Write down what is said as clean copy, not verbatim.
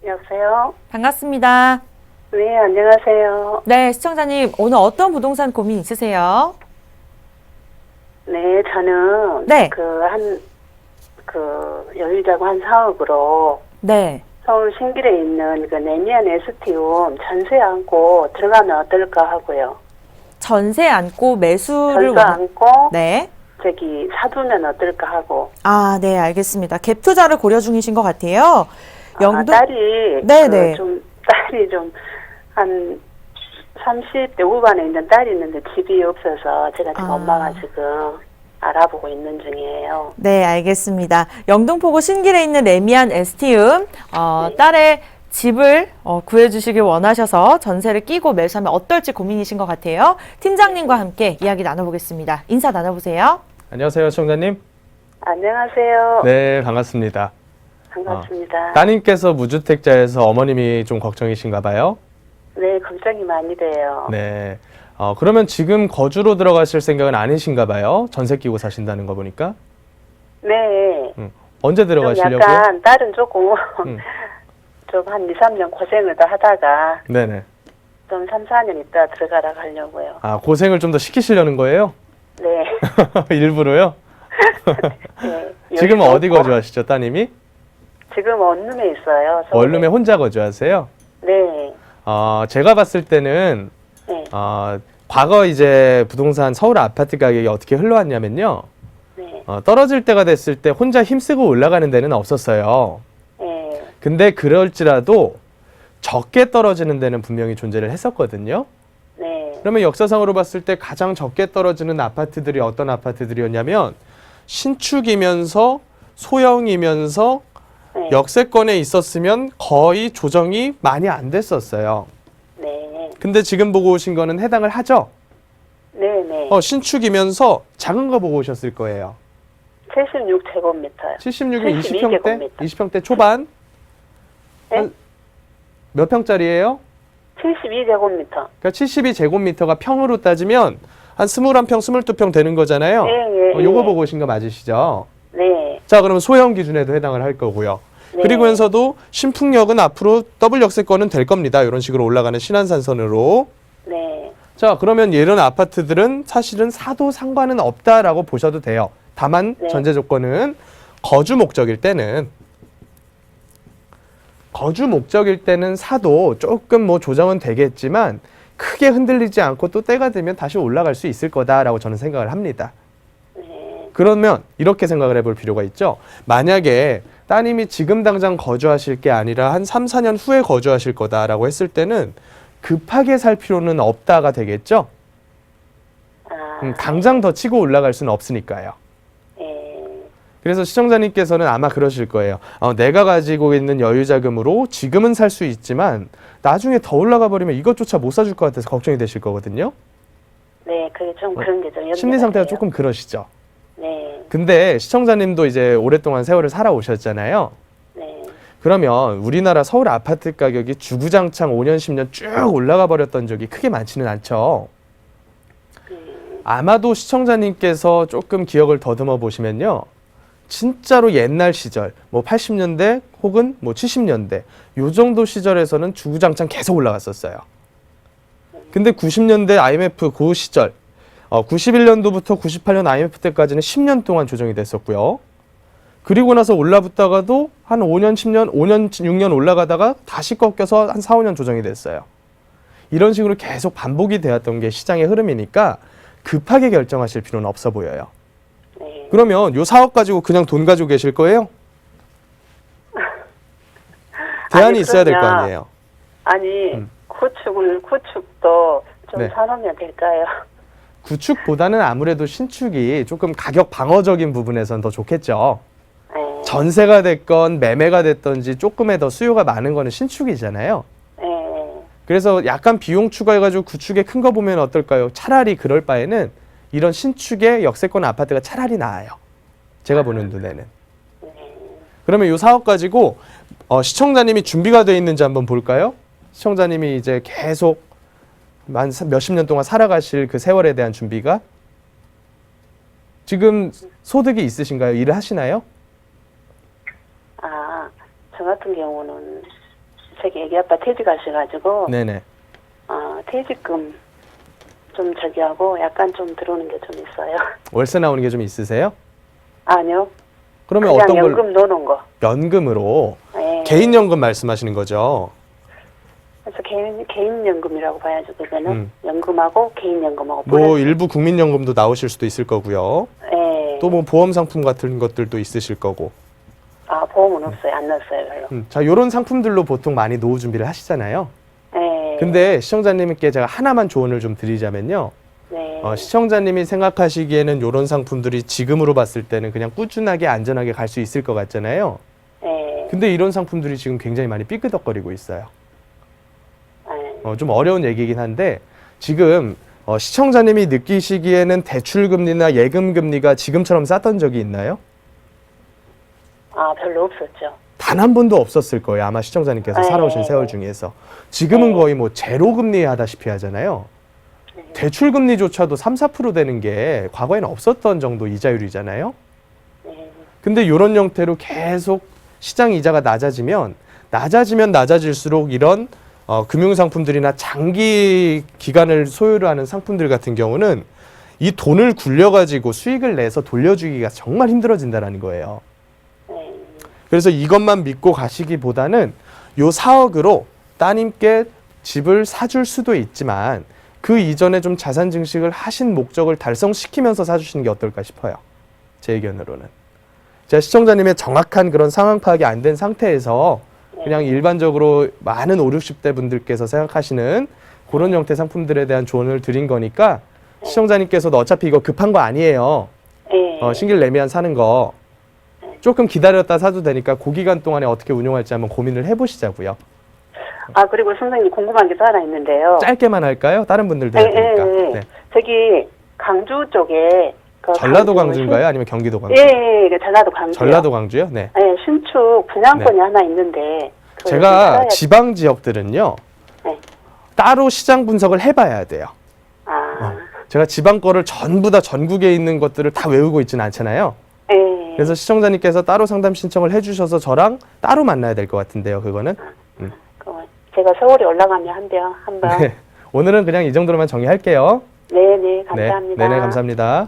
여보세요? 반갑습니다. 네, 안녕하세요. 네, 시청자님, 오늘 어떤 부동산 고민 있으세요? 네, 저는 네. 여유자금 한 4억으로 네. 서울 신길에 있는 그 내미안 에스티움 전세 안고 들어가면 어떨까 하고요. 전세 안고 매수를 전세 안고 네. 저기 사두면 어떨까 하고. 아, 네, 알겠습니다. 갭 투자를 고려 중이신 것 같아요. 네네. 딸이 좀 한 30대 후반에 있는 딸이 있는데 집이 없어서 제가 지금 엄마가 지금 알아보고 있는 중이에요. 네, 알겠습니다. 영등포구 신길에 있는 레미안 에스티움, 네. 딸의 집을 구해주시길 원하셔서 전세를 끼고 매수하면 어떨지 고민이신 것 같아요. 팀장님과 함께 이야기 나눠보겠습니다. 인사 나눠보세요. 안녕하세요, 시청자님. 안녕하세요. 네, 반갑습니다. 반갑습니다. 따님께서 무주택자여서 어머님이 좀 걱정이신가 봐요. 네, 걱정이 많이 돼요. 네. 그러면 지금 거주로 들어가실 생각은 아니신가 봐요. 전세 끼고 사신다는 거 보니까. 네. 언제 좀 들어가시려고요? 약간 딸은 조금 음. 좀 한 2, 3년 고생을 더 하다가 네네. 좀 3, 4년 있다 들어가라 하려고요. 아, 고생을 좀 더 시키시려는 거예요? 네. 일부러요? 네. 지금 여유도 어디 없고. 거주하시죠, 따님이? 지금 원룸에 있어요. 서울에. 원룸에 혼자 거주하세요? 네. 제가 봤을 때는 네. 과거 이제 부동산 서울 아파트 가격이 어떻게 흘러왔냐면요. 네. 떨어질 때가 됐을 때 혼자 힘쓰고 올라가는 데는 없었어요. 네. 근데 그럴지라도 적게 떨어지는 데는 분명히 존재를 했었거든요. 네. 그러면 역사상으로 봤을 때 가장 적게 떨어지는 아파트들이 어떤 아파트들이었냐면 신축이면서 소형이면서 네. 역세권에 있었으면 거의 조정이 많이 안 됐었어요. 네. 근데 지금 보고 오신 거는 해당을 하죠? 네. 네. 신축이면서 작은 거 보고 오셨을 거예요. 76제곱미터요. 76이 20평대? 제곱미터. 20평대 초반? 네? 몇 평짜리예요? 72제곱미터. 그러니까 72제곱미터가 평으로 따지면 한 21평, 22평 되는 거잖아요. 네. 요거 보고 오신 거 맞으시죠? 네. 자, 그러면 소형 기준에도 해당을 할 거고요. 네. 그리고면서도 신풍역은 앞으로 더블 역세권은 될 겁니다. 이런 식으로 올라가는 신안산선으로. 네. 자, 그러면 이런 아파트들은 사실은 사도 상관은 없다라고 보셔도 돼요. 다만 네. 전제 조건은 거주 목적일 때는 사도 조금 뭐 조정은 되겠지만 크게 흔들리지 않고 또 때가 되면 다시 올라갈 수 있을 거다라고 저는 생각을 합니다. 네. 그러면 이렇게 생각을 해볼 필요가 있죠. 만약에 따님이 지금 당장 거주하실 게 아니라 한 3, 4년 후에 거주하실 거다라고 했을 때는 급하게 살 필요는 없다가 되겠죠. 당장 더 치고 올라갈 수는 없으니까요. 그래서 시청자님께서는 아마 그러실 거예요. 내가 가지고 있는 여유자금으로 지금은 살 수 있지만 나중에 더 올라가 버리면 이것조차 못 사줄 것 같아서 걱정이 되실 거거든요. 네, 그게 좀 그런 게 좀 심리 상태가 조금 그러시죠. 네. 근데 시청자님도 이제 오랫동안 세월을 살아오셨잖아요. 네. 그러면 우리나라 서울 아파트 가격이 주구장창 5년, 10년 쭉 올라가 버렸던 적이 크게 많지는 않죠. 아마도 시청자님께서 조금 기억을 더듬어 보시면요. 진짜로 옛날 시절, 뭐 80년대 혹은 뭐 70년대 요 정도 시절에서는 주구장창 계속 올라갔었어요. 근데 90년대 IMF 그 시절, 91년도부터 98년 IMF 때까지는 10년 동안 조정이 됐었고요. 그리고 나서 올라붙다가도 한 5년, 10년, 5년, 6년 올라가다가 다시 꺾여서 한 4, 5년 조정이 됐어요. 이런 식으로 계속 반복이 되었던 게 시장의 흐름이니까 급하게 결정하실 필요는 없어 보여요. 네. 그러면 요 4억 가지고 그냥 돈 가지고 계실 거예요? 대안이 아니, 있어야 될 거 그러면- 아니에요? 아니, 구축도 좀 네. 사놓으면 될까요? 구축보다는 아무래도 신축이 조금 가격 방어적인 부분에선 더 좋겠죠. 네. 전세가 됐건 매매가 됐던지 조금의 더 수요가 많은 거는 신축이잖아요. 네. 그래서 약간 비용 추가해가지고 구축에 큰 거 보면 어떨까요? 차라리 그럴 바에는 이런 신축의 역세권 아파트가 차라리 나아요. 제가 보는 눈에는. 그러면 이 사업 가지고 시청자님이 준비가 돼 있는지 한번 볼까요? 시청자님이 이제 계속 몇십 년 동안 살아가실 그 세월에 대한 준비가 지금 소득이 있으신가요? 일을 하시나요? 저 같은 경우는 저기 애기 아빠 퇴직하셔가지고 네네. 퇴직금 좀 저기 하고 약간 좀 들어오는 게 좀 있어요. 월세 나오는 게 좀 있으세요? 아니요. 그러면 그냥 어떤 걸 연금 넣어놓은 거. 연금으로 예. 개인연금 말씀하시는 거죠? 그래서 개인연금이라고 봐야죠. 그거는 음. 연금하고 개인연금하고. 뭐 일부 국민연금도 나오실 수도 있을 거고요. 예. 또 뭐 보험 상품 같은 것들도 있으실 거고. 보험은 없어요. 안 넣었어요, 별로. 자, 요런 상품들로 보통 많이 노후 준비를 하시잖아요. 예. 근데 시청자님께 제가 하나만 조언을 좀 드리자면요. 네. 시청자님이 생각하시기에는 요런 상품들이 지금으로 봤을 때는 그냥 꾸준하게 안전하게 갈 수 있을 것 같잖아요. 예. 근데 이런 상품들이 지금 굉장히 많이 삐끄덕거리고 있어요. 예. 좀 어려운 얘기긴 한데 지금 시청자님이 느끼시기에는 대출금리나 예금금리가 지금처럼 쌌던 적이 있나요? 별로 없었죠. 단 한 번도 없었을 거예요. 아마 시청자님께서 네. 살아오신 세월 중에서. 지금은 네. 거의 뭐 제로금리 하다시피 하잖아요. 대출금리조차도 3, 4% 되는 게 과거에는 없었던 정도 이자율이잖아요. 네. 근데 이런 형태로 계속 시장 이자가 낮아지면 낮아질수록 이런 금융상품들이나 장기 기간을 소유를 하는 상품들 같은 경우는 이 돈을 굴려가지고 수익을 내서 돌려주기가 정말 힘들어진다는 거예요. 네. 그래서 이것만 믿고 가시기보다는 요 4억으로 따님께 집을 사줄 수도 있지만 그 이전에 좀 자산 증식을 하신 목적을 달성시키면서 사주시는 게 어떨까 싶어요. 제 의견으로는. 제가 시청자님의 정확한 그런 상황 파악이 안 된 상태에서 그냥 일반적으로 많은 5, 60대 분들께서 생각하시는 그런 형태 상품들에 대한 조언을 드린 거니까 시청자님께서도 어차피 이거 급한 거 아니에요. 네. 신길래미안 사는 거 조금 기다렸다 사도 되니까 그 기간 동안에 어떻게 운용할지 한번 고민을 해보시자고요. 그리고 선생님 궁금한 게 또 하나 있는데요. 짧게만 할까요? 다른 분들도 해야 되니까. 네. 저기 강주 쪽에 전라도 광주인가요? 아니면 경기도 광주? 예, 전라도 광주. 전라도 광주요? 네. 예, 신축 분양권이 하나 있는데 제가 지방 지역들은요. 네. 따로 시장 분석을 해봐야 돼요. 제가 지방 거를 전부 다 전국에 있는 것들을 다 외우고 있지는 않잖아요. 예. 그래서 시청자님께서 따로 상담 신청을 해주셔서 저랑 따로 만나야 될 것 같은데요. 그거는. 제가 서울에 올라가면 한번. 네. 오늘은 그냥 이 정도로만 정리할게요. 네, 감사합니다. 네네, 감사합니다.